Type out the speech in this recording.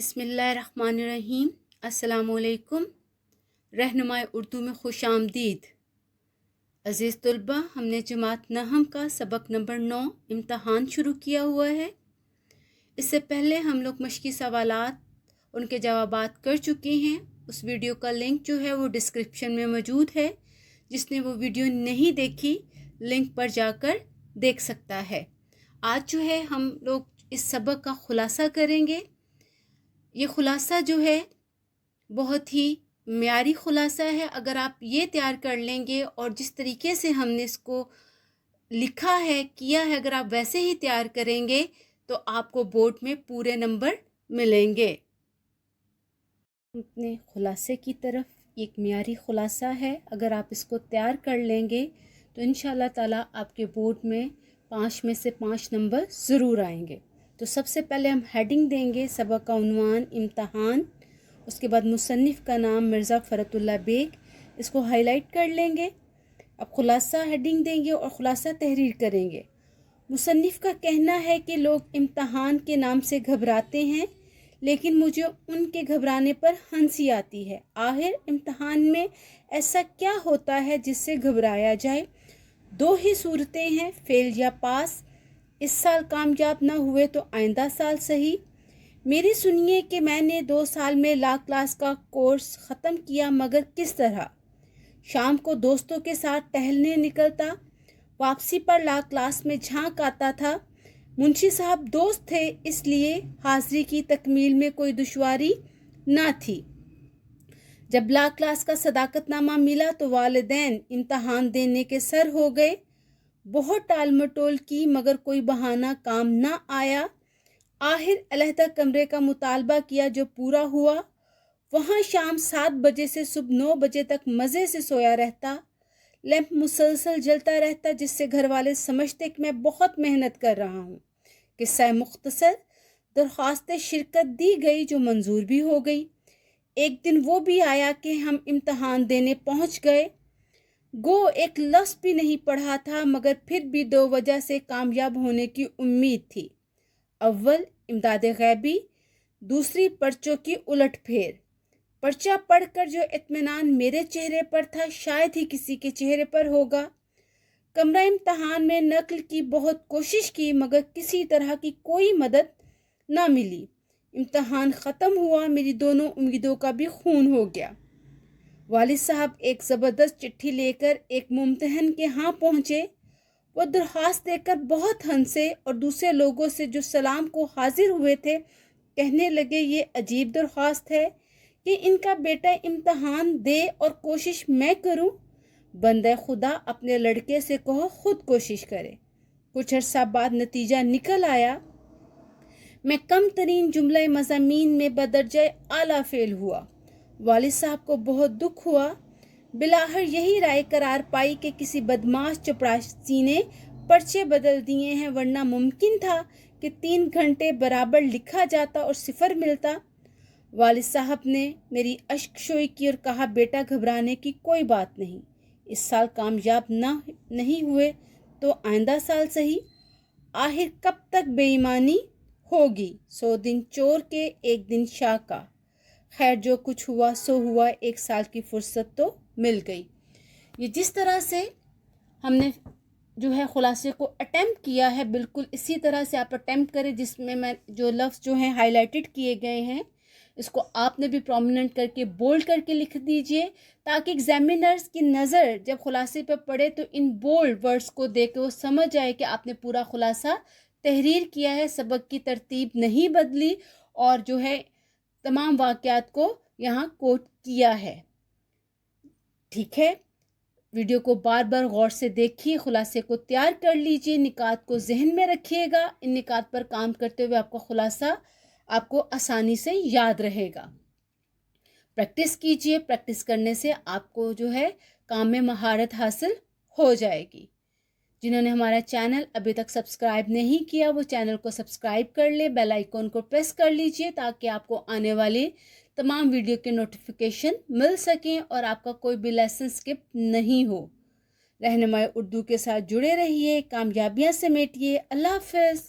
بسم اللہ الرحمن الرحیم۔ السلام علیکم۔ رہنمائے اردو میں خوش آمدید۔ عزیز طلبہ، ہم نے جماعت نحم کا سبق نمبر 9 امتحان شروع کیا ہوا ہے۔ اس سے پہلے ہم لوگ مشقی سوالات ان کے جوابات کر چکے ہیں۔ اس ویڈیو کا لنک جو ہے وہ ڈسکرپشن میں موجود ہے۔ جس نے وہ ویڈیو نہیں دیکھی لنک پر جا کر دیکھ سکتا ہے۔ آج جو ہے ہم لوگ اس سبق کا خلاصہ کریں گے۔ یہ خلاصہ جو ہے بہت ہی معیاری خلاصہ ہے۔ اگر آپ یہ تیار کر لیں گے اور جس طریقے سے ہم نے اس کو لکھا ہے کیا ہے، اگر آپ ویسے ہی تیار کریں گے تو آپ کو بورڈ میں پورے نمبر ملیں گے۔ اپنے خلاصے کی طرف ایک معیاری خلاصہ ہے، اگر آپ اس کو تیار کر لیں گے تو انشاءاللہ تعالیٰ آپ کے بورڈ میں 5 میں سے 5 نمبر ضرور آئیں گے۔ تو سب سے پہلے ہم ہیڈنگ دیں گے، سبق کا عنوان امتحان، اس کے بعد مصنف کا نام مرزا فرت اللہ بیگ، اس کو ہائی لائٹ کر لیں گے۔ اب خلاصہ ہیڈنگ دیں گے اور خلاصہ تحریر کریں گے۔ مصنف کا کہنا ہے کہ لوگ امتحان کے نام سے گھبراتے ہیں، لیکن مجھے ان کے گھبرانے پر ہنسی آتی ہے۔ آخر امتحان میں ایسا کیا ہوتا ہے جس سے گھبرایا جائے؟ 2 ہی صورتیں ہیں، فیل یا پاس۔ اس سال کامیاب نہ ہوئے تو آئندہ سال صحیح۔ میری سنیے کہ میں نے 2 سال میں لا کلاس کا کورس ختم کیا، مگر کس طرح؟ شام کو دوستوں کے ساتھ ٹہلنے نکلتا، واپسی پر لا کلاس میں جھانک آتا تھا۔ منشی صاحب دوست تھے، اس لیے حاضری کی تکمیل میں کوئی دشواری نہ تھی۔ جب لا کلاس کا صداقت نامہ ملا تو والدین امتحان دینے کے سر ہو گئے۔ بہت ٹال مٹول کی مگر کوئی بہانہ کام نہ آیا۔ آخر علیحدہ کمرے کا مطالبہ کیا جو پورا ہوا۔ وہاں شام 7 بجے سے صبح 9 بجے تک مزے سے سویا رہتا۔ لیمپ مسلسل جلتا رہتا، جس سے گھر والے سمجھتے کہ میں بہت محنت کر رہا ہوں۔ قصہ مختصر، درخواست شرکت دی گئی جو منظور بھی ہو گئی۔ ایک دن وہ بھی آیا کہ ہم امتحان دینے پہنچ گئے۔ گو ایک لفظ بھی نہیں پڑھا تھا، مگر پھر بھی 2 وجہ سے کامیاب ہونے کی امید تھی۔ اول امداد غیبی، دوسری پرچوں کی الٹ پھیر۔ پرچہ پڑھ کر جو اطمینان میرے چہرے پر تھا شاید ہی کسی کے چہرے پر ہوگا۔ کمرہ امتحان میں نقل کی بہت کوشش کی، مگر کسی طرح کی کوئی مدد نہ ملی۔ امتحان ختم ہوا، میری دونوں امیدوں کا بھی خون ہو گیا۔ والد صاحب ایک زبردست چٹھی لے کر ایک ممتحن کے ہاں پہنچے۔ وہ درخواست دے کر بہت ہنسے اور دوسرے لوگوں سے جو سلام کو حاضر ہوئے تھے کہنے لگے، یہ عجیب درخواست ہے کہ ان کا بیٹا امتحان دے اور کوشش میں کروں۔ بندہ خدا، اپنے لڑکے سے کہو خود کوشش کرے۔ کچھ عرصہ بعد نتیجہ نکل آیا۔ میں کم ترین جملہ مضامین میں بدرجہ اعلیٰ فیل ہوا۔ والد صاحب کو بہت دکھ ہوا۔ بلاخر یہی رائے قرار پائی کہ کسی بدماش چپراسی نے پرچے بدل دیے ہیں، ورنہ ممکن تھا کہ 3 گھنٹے برابر لکھا جاتا اور 0 ملتا۔ والد صاحب نے میری اشک شوئی کی اور کہا، بیٹا گھبرانے کی کوئی بات نہیں۔ اس سال کامیاب نہیں ہوئے تو آئندہ سال صحیح۔ آخر کب تک بے ایمانی ہوگی؟ 100 دن چور کے 1 دن شاہ کا۔ خیر جو کچھ ہوا سو ہوا، 1 سال کی فرصت تو مل گئی۔ یہ جس طرح سے ہم نے جو ہے خلاصے کو اٹیمپٹ کیا ہے، بالکل اسی طرح سے آپ اٹیمپٹ کریں، جس میں جو لفظ جو ہیں ہائی لائٹڈ کیے گئے ہیں اس کو آپ نے بھی پرومیننٹ کر کے بولڈ کر کے لکھ دیجئے، تاکہ ایگزامینرز کی نظر جب خلاصے پہ پڑے تو ان بولڈ ورڈز کو دیکھ کے وہ سمجھ جائے کہ آپ نے پورا خلاصہ تحریر کیا ہے، سبق کی ترتیب نہیں بدلی اور جو ہے تمام واقعات کو یہاں کوٹ کیا ہے۔ ٹھیک ہے، ویڈیو کو بار بار غور سے دیکھیے، خلاصے کو تیار کر لیجئے، نکات کو ذہن میں رکھیے گا۔ ان نکات پر کام کرتے ہوئے آپ کا خلاصہ آپ کو آسانی سے یاد رہے گا۔ پریکٹس کیجئے، پریکٹس کرنے سے آپ کو جو ہے کام میں مہارت حاصل ہو جائے گی۔ جنہوں نے ہمارا چینل ابھی تک سبسکرائب نہیں کیا وہ چینل کو سبسکرائب کر لے، بیل آئیکن کو پریس کر لیجئے تاکہ آپ کو آنے والی تمام ویڈیو کے نوٹیفیکیشن مل سکیں اور آپ کا کوئی بھی لیسن سکپ نہیں ہو۔ رہنمائی اردو کے ساتھ جڑے رہیے، کامیابیاں سمیٹیے۔ اللہ حافظ۔